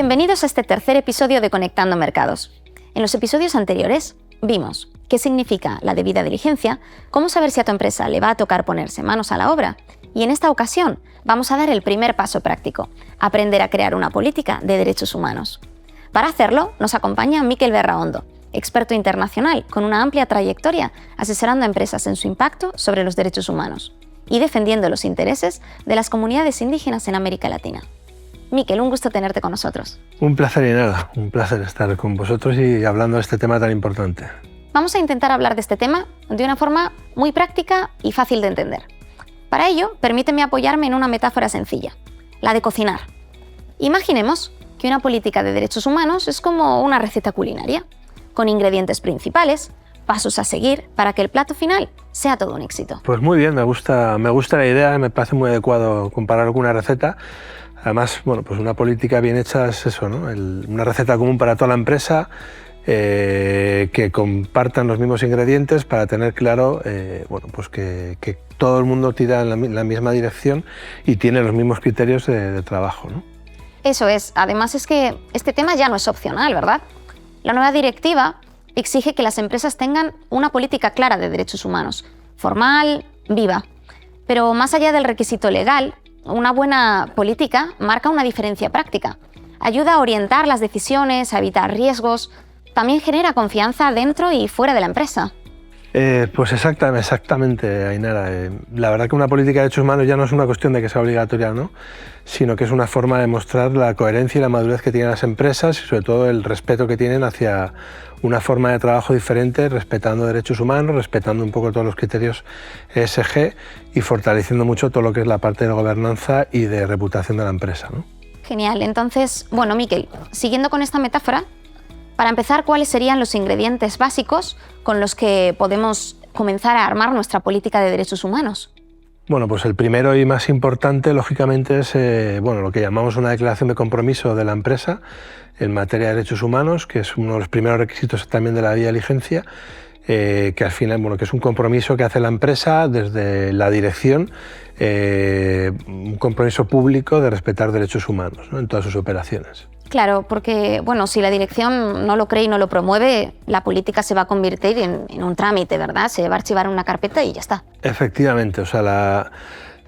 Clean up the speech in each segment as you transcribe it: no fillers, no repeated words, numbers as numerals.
Bienvenidos a este tercer episodio de Conectando Mercados. En los episodios anteriores vimos qué significa la debida diligencia, cómo saber si a tu empresa le va a tocar ponerse manos a la obra, y en esta ocasión vamos a dar el primer paso práctico, aprender a crear una política de derechos humanos. Para hacerlo nos acompaña Mikel Berraondo, experto internacional con una amplia trayectoria asesorando a empresas en su impacto sobre los derechos humanos y defendiendo los intereses de las comunidades indígenas en América Latina. Mikel, un gusto tenerte con nosotros. Un placer y nada, un placer estar con vosotros y hablando de este tema tan importante. Vamos a intentar hablar de este tema de una forma muy práctica y fácil de entender. Para ello, permíteme apoyarme en una metáfora sencilla, la de cocinar. Imaginemos que una política de derechos humanos es como una receta culinaria, con ingredientes principales, pasos a seguir para que el plato final sea todo un éxito. Pues muy bien, me gusta la idea, me parece muy adecuado comparar con una receta. Además, bueno, pues una política bien hecha es eso, ¿no? Una receta común para toda la empresa, que compartan los mismos ingredientes para tener claro bueno, pues que todo el mundo tira en la misma dirección y tiene los mismos criterios de trabajo, ¿no? Eso es. Además es que este tema ya no es opcional, ¿verdad? La nueva directiva exige que las empresas tengan una política clara de derechos humanos, formal, viva. Pero más allá del requisito legal, una buena política marca una diferencia práctica. Ayuda a orientar las decisiones, a evitar riesgos, también genera confianza dentro y fuera de la empresa. Pues exactamente, Ainara. La verdad que una política de derechos humanos ya no es una cuestión de que sea obligatoria, ¿no? Sino que es una forma de mostrar la coherencia y la madurez que tienen las empresas y sobre todo el respeto que tienen hacia una forma de trabajo diferente, respetando derechos humanos, respetando un poco todos los criterios ESG y fortaleciendo mucho todo lo que es la parte de gobernanza y de reputación de la empresa, ¿no? Genial. Entonces, bueno, Mikel, siguiendo con esta metáfora, para empezar, ¿cuáles serían los ingredientes básicos con los que podemos comenzar a armar nuestra política de derechos humanos? Bueno, pues el primero y más importante, lógicamente, es bueno, lo que llamamos una declaración de compromiso de la empresa en materia de derechos humanos, que es uno de los primeros requisitos también de la debida diligencia, que al final, bueno, que es un compromiso que hace la empresa desde la dirección, un compromiso público de respetar derechos humanos, ¿no?, en todas sus operaciones. Claro, porque bueno, si la dirección no lo cree y no lo promueve, la política se va a convertir en un trámite, ¿verdad? Se va a archivar en una carpeta y ya está. Efectivamente, o sea,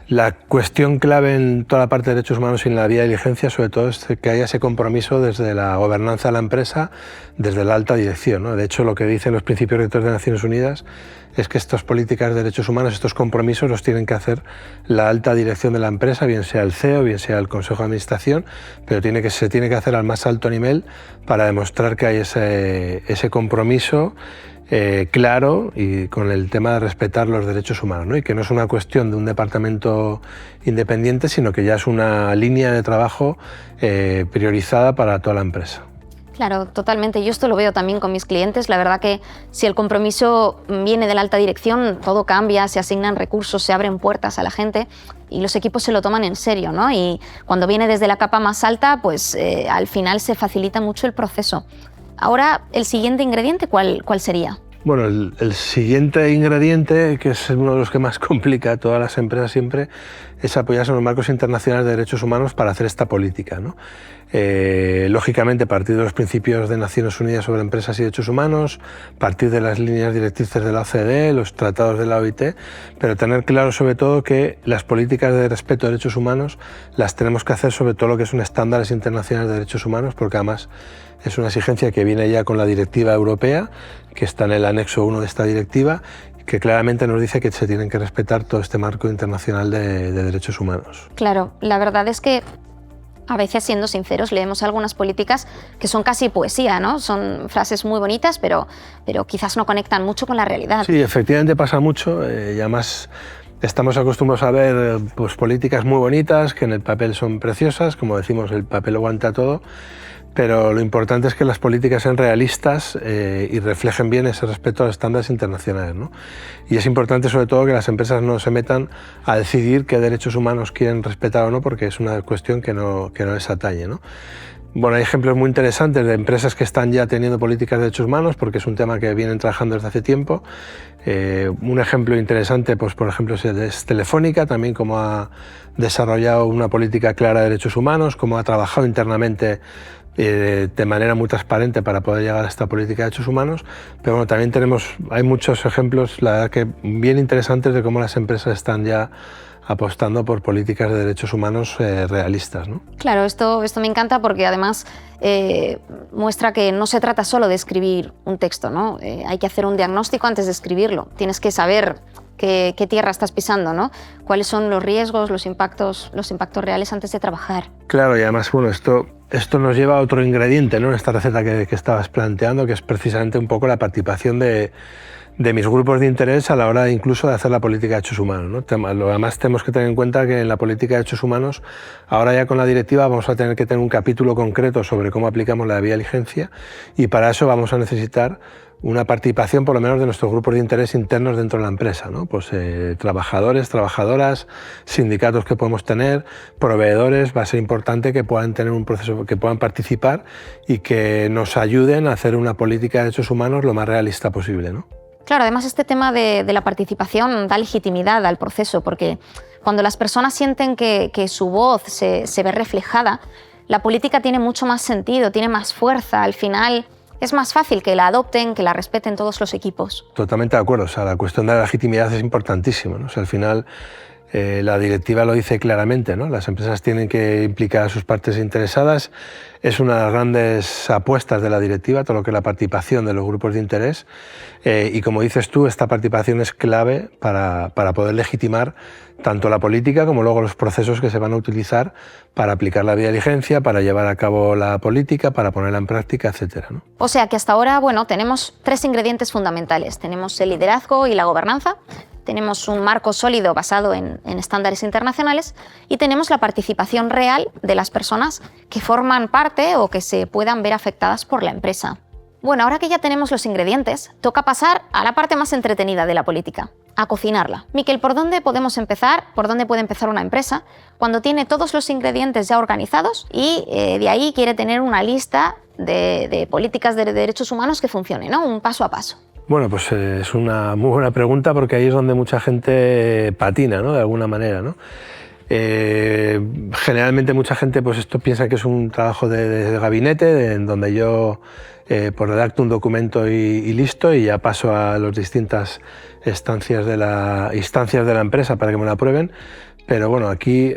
la cuestión clave en toda la parte de derechos humanos y en la debida diligencia, sobre todo, es que haya ese compromiso desde la gobernanza de la empresa, desde la alta dirección, ¿no? De hecho, lo que dicen los principios rectores de Naciones Unidas es que estas políticas de derechos humanos, estos compromisos, los tienen que hacer la alta dirección de la empresa, bien sea el CEO, bien sea el Consejo de Administración, pero se tiene que hacer al más alto nivel para demostrar que hay ese compromiso claro y con el tema de respetar los derechos humanos, ¿no? Y que no es una cuestión de un departamento independiente, sino que ya es una línea de trabajo priorizada para toda la empresa. Claro, totalmente. Yo esto lo veo también con mis clientes. La verdad que si el compromiso viene de la alta dirección, todo cambia, se asignan recursos, se abren puertas a la gente y los equipos se lo toman en serio, ¿no? Y cuando viene desde la capa más alta, pues al final se facilita mucho el proceso. Ahora, el siguiente ingrediente, ¿cuál sería? Bueno, el siguiente ingrediente, que es uno de los que más complica a todas las empresas siempre, es apoyarse en los marcos internacionales de derechos humanos para hacer esta política, ¿no? Lógicamente, partir de los principios de Naciones Unidas sobre empresas y derechos humanos, partir de las líneas directrices de la OCDE, los tratados de la OIT, pero tener claro sobre todo que las políticas de respeto de derechos humanos las tenemos que hacer sobre todo lo que son estándares internacionales de derechos humanos, porque además es una exigencia que viene ya con la directiva europea, que está en el anexo 1 de esta directiva, que claramente nos dice que se tienen que respetar todo este marco internacional de derechos humanos. Claro, la verdad es que a veces, siendo sinceros, leemos algunas políticas que son casi poesía, ¿no? Son frases muy bonitas, pero quizás no conectan mucho con la realidad. Sí, efectivamente pasa mucho y además estamos acostumbrados a ver pues, políticas muy bonitas que en el papel son preciosas, como decimos, el papel aguanta todo, pero lo importante es que las políticas sean realistas y reflejen bien ese respeto a los estándares internacionales, ¿no? Y es importante sobre todo que las empresas no se metan a decidir qué derechos humanos quieren respetar o no, porque es una cuestión que no les atañe, ¿no? Bueno, hay ejemplos muy interesantes de empresas que están ya teniendo políticas de derechos humanos, porque es un tema que vienen trabajando desde hace tiempo. Un ejemplo interesante, pues, por ejemplo, es Telefónica, también cómo ha desarrollado una política clara de derechos humanos, cómo ha trabajado internamente de manera muy transparente para poder llegar a esta política de derechos humanos, pero bueno, también hay muchos ejemplos, la verdad que bien interesantes de cómo las empresas están ya apostando por políticas de derechos humanos realistas, ¿no? Claro, esto me encanta porque además muestra que no se trata solo de escribir un texto, ¿no? Hay que hacer un diagnóstico antes de escribirlo. Tienes que saber qué tierra estás pisando, ¿no? Cuáles son los riesgos, los impactos reales antes de trabajar. Claro, y además, bueno, esto nos lleva a otro ingrediente, ¿no? En esta receta que estabas planteando, que es precisamente un poco la participación de mis grupos de interés a la hora incluso de hacer la política de derechos humanos, ¿no? Además tenemos que tener en cuenta que en la política de derechos humanos, ahora ya con la directiva vamos a tener que tener un capítulo concreto sobre cómo aplicamos la debida diligencia, y para eso vamos a necesitar una participación por lo menos de nuestros grupos de interés internos dentro de la empresa, ¿no? Pues trabajadores, trabajadoras, sindicatos que podemos tener, proveedores. Va a ser importante que puedan tener un proceso, que puedan participar y que nos ayuden a hacer una política de derechos humanos lo más realista posible, ¿no? Claro, además este tema de la participación da legitimidad al proceso, porque cuando las personas sienten que su voz se ve reflejada, la política tiene mucho más sentido, tiene más fuerza. Al final es más fácil que la adopten, que la respeten todos los equipos. Totalmente de acuerdo. O sea, la cuestión de la legitimidad es importantísima, ¿no? O sea, al final la directiva lo dice claramente, ¿no? Las empresas tienen que implicar a sus partes interesadas. Es una de las grandes apuestas de la directiva, todo lo que es la participación de los grupos de interés. Y como dices tú, esta participación es clave para poder legitimar tanto la política como luego los procesos que se van a utilizar para aplicar la debida diligencia, para llevar a cabo la política, para ponerla en práctica, etcétera, ¿no? O sea que hasta ahora, bueno, tenemos 3 ingredientes fundamentales. Tenemos el liderazgo y la gobernanza, tenemos un marco sólido basado en estándares internacionales y tenemos la participación real de las personas que forman parte o que se puedan ver afectadas por la empresa. Bueno, ahora que ya tenemos los ingredientes, toca pasar a la parte más entretenida de la política, a cocinarla. Miquel, ¿por dónde podemos empezar? ¿Por dónde puede empezar una empresa cuando tiene todos los ingredientes ya organizados y de ahí quiere tener una lista de políticas de derechos humanos que funcione, ¿no? Un paso a paso. Bueno, pues es una muy buena pregunta, porque ahí es donde mucha gente patina, ¿no? De alguna manera, ¿no? Generalmente mucha gente pues esto piensa que es un trabajo de gabinete, en donde yo pues redacto un documento y listo, y ya paso a las distintas instancias de la empresa para que me lo aprueben. Pero bueno, aquí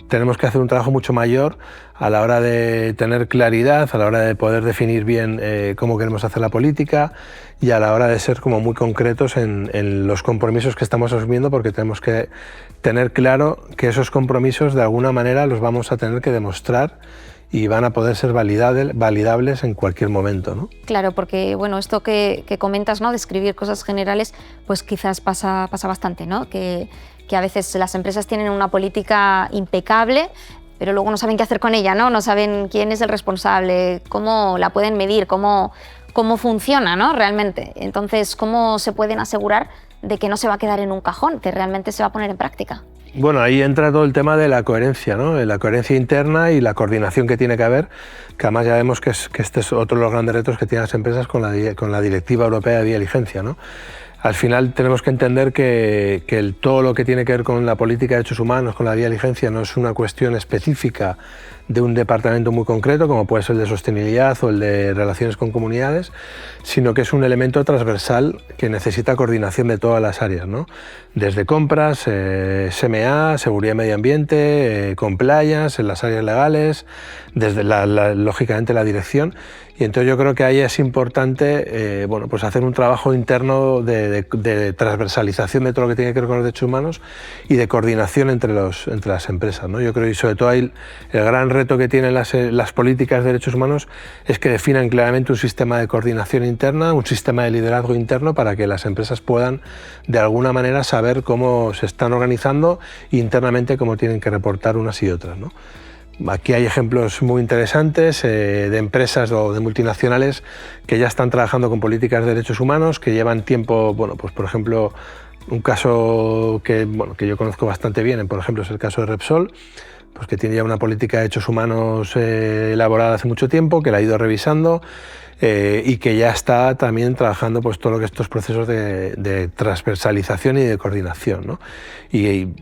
tenemos que hacer un trabajo mucho mayor a la hora de tener claridad, a la hora de poder definir bien cómo queremos hacer la política, y a la hora de ser como muy concretos en los compromisos que estamos asumiendo, porque tenemos que tener claro que esos compromisos de alguna manera los vamos a tener que demostrar y van a poder ser validables en cualquier momento, ¿no? Claro, porque bueno, esto que comentas, ¿no? De escribir cosas generales, pues quizás pasa bastante, ¿no? Que a veces las empresas tienen una política impecable, pero luego no saben qué hacer con ella, ¿no? No saben quién es el responsable, cómo la pueden medir, cómo funciona, ¿no? Realmente. Entonces, ¿cómo se pueden asegurar de que no se va a quedar en un cajón, que realmente se va a poner en práctica? Bueno, ahí entra todo el tema de la coherencia, ¿no? La coherencia interna y la coordinación que tiene que haber, que además ya vemos que este es otro de los grandes retos que tienen las empresas con la Directiva Europea de Debida Diligencia, ¿no? Al final tenemos que entender que todo lo que tiene que ver con la política de derechos humanos, con la debida diligencia, no es una cuestión específica de un departamento muy concreto, como puede ser el de sostenibilidad o el de relaciones con comunidades, sino que es un elemento transversal que necesita coordinación de todas las áreas, ¿no? Desde compras, SMA, seguridad y medio ambiente, compliance, en las áreas legales, desde lógicamente la dirección. Y entonces yo creo que ahí es importante bueno, pues hacer un trabajo interno de transversalización de todo lo que tiene que ver con los derechos humanos y de coordinación entre las empresas, ¿no? Yo creo, y sobre todo ahí el gran reto que tienen las políticas de derechos humanos es que definan claramente un sistema de coordinación interna, un sistema de liderazgo interno, para que las empresas puedan de alguna manera saber cómo se están organizando e internamente cómo tienen que reportar unas y otras, ¿no? Aquí hay ejemplos muy interesantes de empresas o de multinacionales que ya están trabajando con políticas de derechos humanos, que llevan tiempo, bueno, pues por ejemplo, un caso que yo conozco bastante bien, por ejemplo, es el caso de Repsol, pues que tiene ya una política de derechos humanos elaborada hace mucho tiempo, que la ha ido revisando y que ya está también trabajando pues todo lo que estos procesos de transversalización y de coordinación, ¿no? Y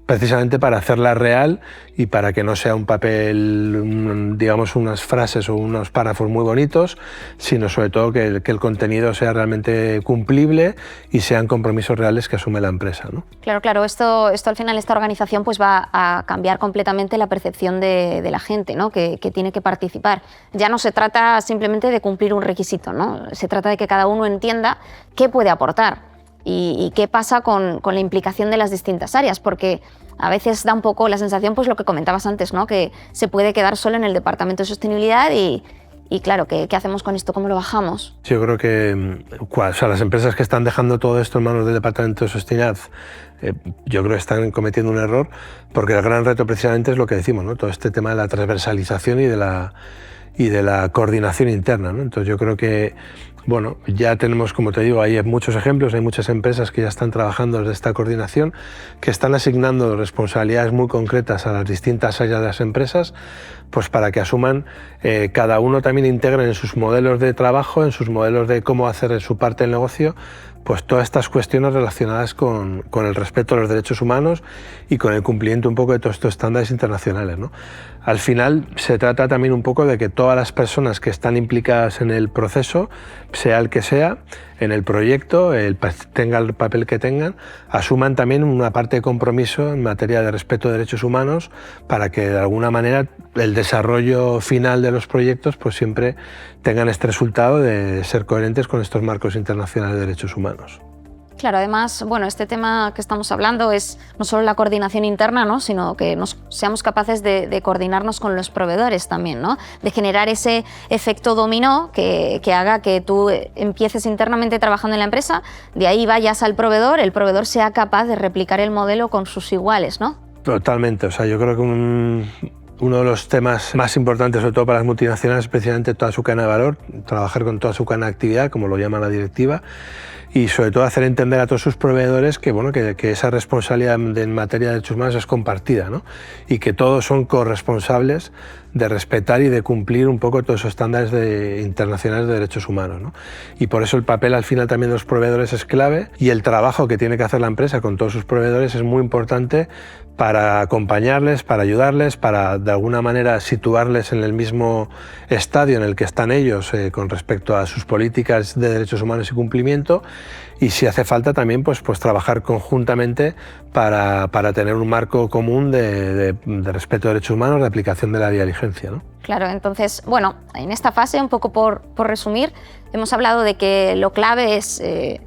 precisamente para hacerla real y para que no sea un papel, digamos, unas frases o unos párrafos muy bonitos, sino sobre todo que el contenido sea realmente cumplible y sean compromisos reales que asume la empresa, ¿no? Claro, claro, esto al final, esta organización pues va a cambiar completamente la percepción de la gente, ¿no? que tiene que participar. Ya no se trata simplemente de cumplir un requisito, ¿no? Se trata de que cada uno entienda qué puede aportar. Y qué pasa con la implicación de las distintas áreas, porque a veces da un poco la sensación, pues lo que comentabas antes, ¿no? Que se puede quedar solo en el Departamento de Sostenibilidad y claro, ¿qué hacemos con esto? ¿Cómo lo bajamos? Yo creo que las empresas que están dejando todo esto en manos del Departamento de Sostenibilidad, yo creo que están cometiendo un error, porque el gran reto precisamente es lo que decimos, ¿no? Todo este tema de la transversalización y de la coordinación interna, ¿no? Entonces yo creo que bueno, ya tenemos, como te digo, hay muchos ejemplos, hay muchas empresas que ya están trabajando desde esta coordinación, que están asignando responsabilidades muy concretas a las distintas áreas de las empresas, pues para que asuman, cada uno también integre en sus modelos de trabajo, en sus modelos de cómo hacer su parte del negocio, pues todas estas cuestiones relacionadas con el respeto a los derechos humanos y con el cumplimiento un poco de todos estos estándares internacionales, ¿no? Al final se trata también un poco de que todas las personas que están implicadas en el proceso, sea el que sea, en el proyecto, tenga el papel que tengan, asuman también una parte de compromiso en materia de respeto de derechos humanos para que de alguna manera el desarrollo final de los proyectos pues siempre tengan este resultado de ser coherentes con estos marcos internacionales de derechos humanos. Claro, además, bueno, este tema que estamos hablando es no solo la coordinación interna, ¿no? Sino que seamos capaces de coordinarnos con los proveedores también, ¿no? De generar ese efecto dominó que haga que tú empieces internamente trabajando en la empresa, de ahí vayas al proveedor, el proveedor sea capaz de replicar el modelo con sus iguales, ¿no? Totalmente, o sea, yo creo que uno de los temas más importantes, sobre todo para las multinacionales, es precisamente toda su cadena de valor, trabajar con toda su cadena de actividad, como lo llama la directiva, y sobre todo hacer entender a todos sus proveedores que, bueno, que esa responsabilidad en materia de derechos humanos es compartida, ¿no? Y que todos son corresponsables de respetar y de cumplir un poco todos esos estándares internacionales de derechos humanos, ¿no? Y por eso el papel al final también de los proveedores es clave y el trabajo que tiene que hacer la empresa con todos sus proveedores es muy importante para acompañarles, para ayudarles, para de alguna manera situarles en el mismo estadio en el que están ellos con respecto a sus políticas de derechos humanos y cumplimiento, y si hace falta también pues trabajar conjuntamente para tener un marco común de respeto a derechos humanos, de aplicación de la vía de diligencia, ¿no? Claro, entonces, bueno, en esta fase, un poco por resumir, hemos hablado de que lo clave es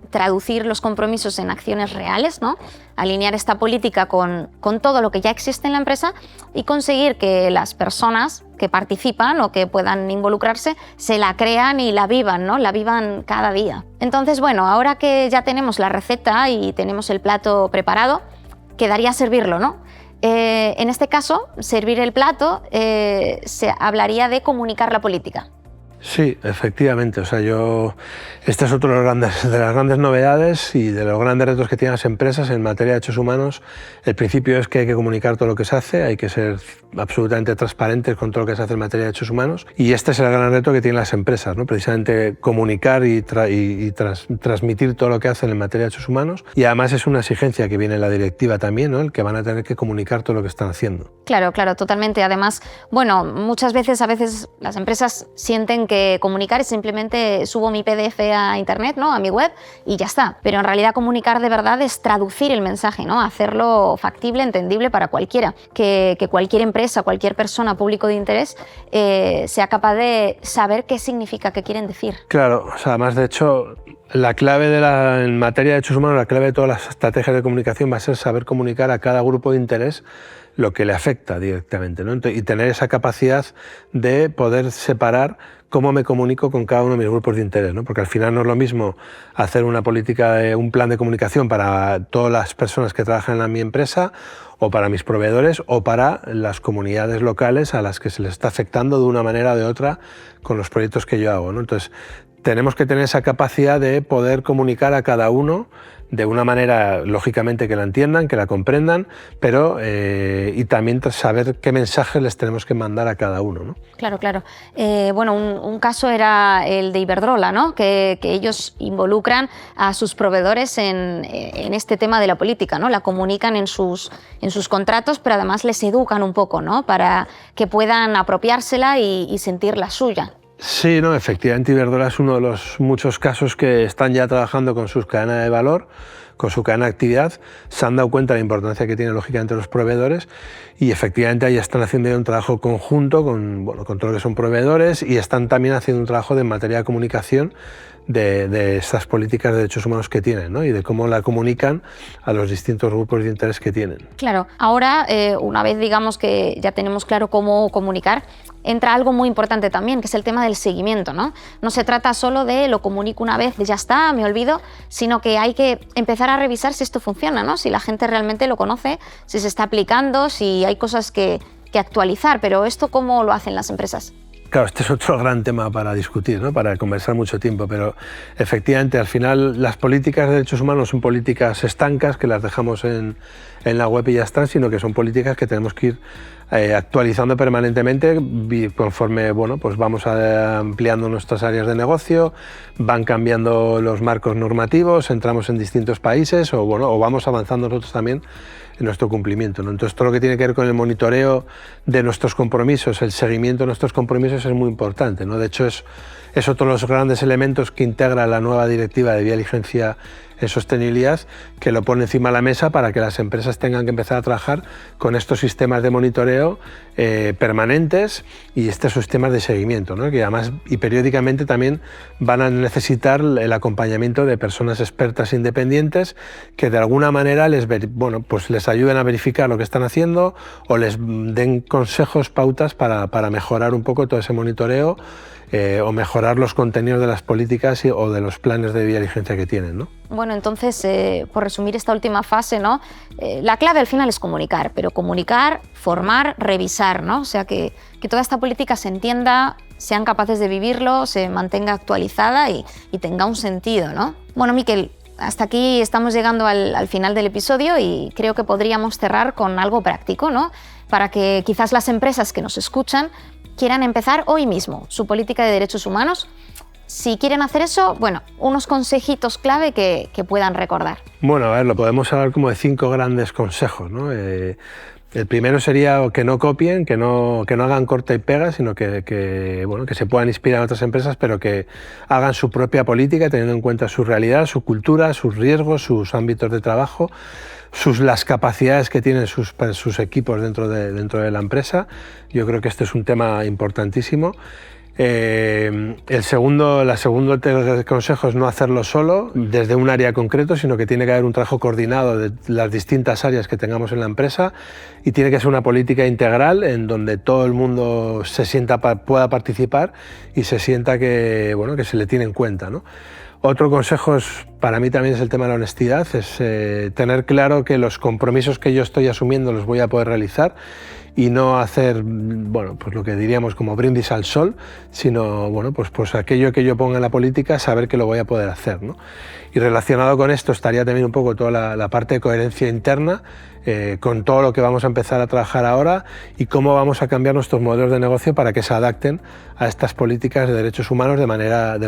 traducir los compromisos en acciones reales, ¿no? Alinear esta política con todo lo que ya existe en la empresa y conseguir que las personas que participan o que puedan involucrarse se la crean y la vivan, ¿no? La vivan cada día. Entonces, bueno, ahora que ya tenemos la receta y tenemos el plato preparado, quedaría servirlo, ¿no? En este caso, servir el plato, se hablaría de comunicar la política. Sí, efectivamente. O sea, este es otro de las grandes novedades y de los grandes retos que tienen las empresas en materia de derechos humanos. El principio es que hay que comunicar todo lo que se hace, hay que ser absolutamente transparentes con todo lo que se hace en materia de derechos humanos. Y este es el gran reto que tienen las empresas, ¿no? Precisamente comunicar y transmitir todo lo que hacen en materia de derechos humanos. Y además es una exigencia que viene en la directiva también, ¿no? El que van a tener que comunicar todo lo que están haciendo. Claro, claro, totalmente. Además, bueno, muchas veces, las empresas sienten que comunicar es simplemente subo mi PDF a internet, ¿no? A mi web y ya está. Pero en realidad comunicar de verdad es traducir el mensaje, ¿no? Hacerlo factible, entendible para cualquiera. Que cualquier empresa, cualquier persona, público de interés, sea capaz de saber qué significa, qué quieren decir. Claro, o sea, además de hecho, la clave en materia de derechos humanos, la clave de todas las estrategias de comunicación va a ser saber comunicar a cada grupo de interés lo que le afecta directamente, ¿no? Y tener esa capacidad de poder separar cómo me comunico con cada uno de mis grupos de interés, ¿no? Porque al final no es lo mismo hacer una política, un plan de comunicación para todas las personas que trabajan en mi empresa o para mis proveedores o para las comunidades locales a las que se les está afectando de una manera o de otra con los proyectos que yo hago, ¿no? Entonces, tenemos que tener esa capacidad de poder comunicar a cada uno de una manera, lógicamente, que la entiendan, que la comprendan, pero y también saber qué mensajes les tenemos que mandar a cada uno, ¿no? Claro, claro. Bueno, un caso era el de Iberdrola, ¿no? Que ellos involucran a sus proveedores en este tema de la política, ¿no? La comunican en sus contratos, pero además les educan un poco, ¿no? Para que puedan apropiársela y sentirla suya. Sí, no, efectivamente Iberdrola es uno de los muchos casos que están ya trabajando con sus cadenas de valor, con su cadena de actividad, se han dado cuenta de la importancia que tienen lógicamente los proveedores y efectivamente ahí están haciendo un trabajo conjunto con todo lo que son proveedores y están también haciendo un trabajo en materia de comunicación de estas políticas de derechos humanos que tienen, ¿no? Y de cómo la comunican a los distintos grupos de interés que tienen. Claro, ahora una vez digamos que ya tenemos claro cómo comunicar, entra algo muy importante también, que es el tema del seguimiento, ¿no? No se trata solo de lo comunico una vez, ya está, me olvido, sino que hay que empezar a revisar si esto funciona, ¿no? Si la gente realmente lo conoce, si se está aplicando, si hay cosas que actualizar, pero ¿esto cómo lo hacen las empresas? Claro, este es otro gran tema para discutir, ¿no? Para conversar mucho tiempo, pero efectivamente al final las políticas de derechos humanos son políticas estancas que las dejamos en la web y ya están, sino que son políticas que tenemos que ir actualizando permanentemente conforme pues vamos ampliando nuestras áreas de negocio, van cambiando los marcos normativos, entramos en distintos países o vamos avanzando nosotros también en nuestro cumplimiento, ¿no? Entonces todo lo que tiene que ver con el monitoreo de nuestros compromisos, el seguimiento de nuestros compromisos es muy importante, ¿no? De hecho es otro de los grandes elementos que integra la nueva directiva de vía de diligencia en sostenibilidad, que lo pone encima de la mesa para que las empresas tengan que empezar a trabajar con estos sistemas de monitoreo permanentes y estos sistemas de seguimiento, ¿no? Que además y periódicamente también van a necesitar el acompañamiento de personas expertas independientes que de alguna manera les ayuden a verificar lo que están haciendo o les den consejos, pautas para mejorar un poco todo ese monitoreo o mejorar los contenidos de las políticas o de los planes de vía de diligencia que tienen, ¿no? Bueno, entonces, por resumir esta última fase, ¿no? La clave al final es comunicar, pero comunicar, formar, revisar, ¿no? O sea, que toda esta política se entienda, sean capaces de vivirlo, se mantenga actualizada y tenga un sentido, ¿no? Bueno, Miquel, hasta aquí estamos llegando al final del episodio y creo que podríamos cerrar con algo práctico, ¿no? Para que quizás las empresas que nos escuchan quieran empezar hoy mismo su política de derechos humanos. Si quieren hacer eso, bueno, unos consejitos clave que puedan recordar. Bueno, a ver, lo podemos hablar como de 5 grandes consejos, ¿no? El primero sería que no copien, que no hagan corta y pega, sino que se puedan inspirar en otras empresas, pero que hagan su propia política teniendo en cuenta su realidad, su cultura, sus riesgos, sus ámbitos de trabajo, las capacidades que tienen sus equipos dentro de la empresa. Yo creo que este es un tema importantísimo. El segundo consejo es no hacerlo solo desde un área concreto, sino que tiene que haber un trabajo coordinado de las distintas áreas que tengamos en la empresa y tiene que ser una política integral en donde todo el mundo pueda participar y se sienta que se le tiene en cuenta, ¿no? Otro consejo para mí también es el tema de la honestidad, es tener claro que los compromisos que yo estoy asumiendo los voy a poder realizar y no hacer pues lo que diríamos como brindis al sol, sino pues aquello que yo ponga en la política, saber que lo voy a poder hacer, ¿no? Y relacionado con esto estaría también un poco toda la parte de coherencia interna, con todo lo que vamos a empezar a trabajar ahora y cómo vamos a cambiar nuestros modelos de negocio para que se adapten a estas políticas de derechos humanos de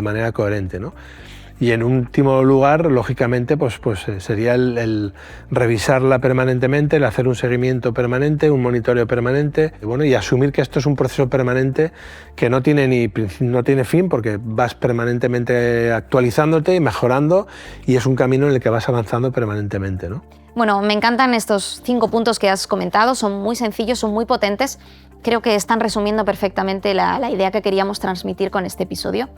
manera coherente, ¿no? Y en último lugar, lógicamente, pues sería el revisarla permanentemente, el hacer un seguimiento permanente, un monitoreo permanente, y asumir que esto es un proceso permanente que no tiene fin, porque vas permanentemente actualizándote y mejorando, y es un camino en el que vas avanzando permanentemente, ¿no? Bueno, me encantan estos 5 puntos que has comentado, son muy sencillos, son muy potentes, creo que están resumiendo perfectamente la idea que queríamos transmitir con este episodio.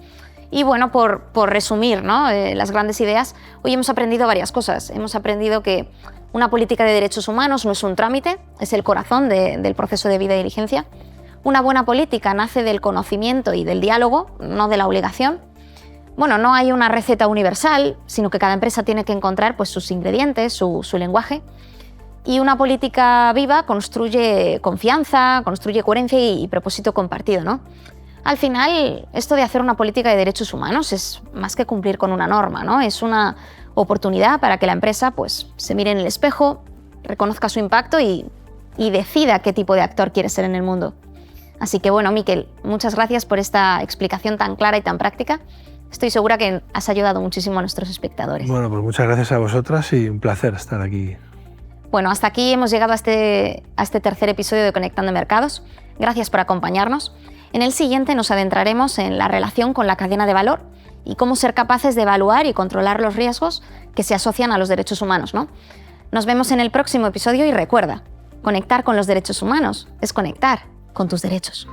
Y bueno, por resumir, ¿no? Las grandes ideas, hoy hemos aprendido varias cosas. Hemos aprendido que una política de derechos humanos no es un trámite, es el corazón del proceso de vida y diligencia. Una buena política nace del conocimiento y del diálogo, no de la obligación. Bueno, no hay una receta universal, sino que cada empresa tiene que encontrar pues, sus ingredientes, su lenguaje. Y una política viva construye confianza, construye coherencia y propósito compartido, ¿no? Al final, esto de hacer una política de derechos humanos es más que cumplir con una norma, ¿no? Es una oportunidad para que la empresa pues, se mire en el espejo, reconozca su impacto y decida qué tipo de actor quiere ser en el mundo. Así que bueno, Miquel, muchas gracias por esta explicación tan clara y tan práctica. Estoy segura que has ayudado muchísimo a nuestros espectadores. Bueno, pues muchas gracias a vosotras y un placer estar aquí. Bueno, hasta aquí hemos llegado a este tercer episodio de Conectando Mercados. Gracias por acompañarnos. En el siguiente nos adentraremos en la relación con la cadena de valor y cómo ser capaces de evaluar y controlar los riesgos que se asocian a los derechos humanos, ¿no? Nos vemos en el próximo episodio y recuerda, conectar con los derechos humanos es conectar con tus derechos.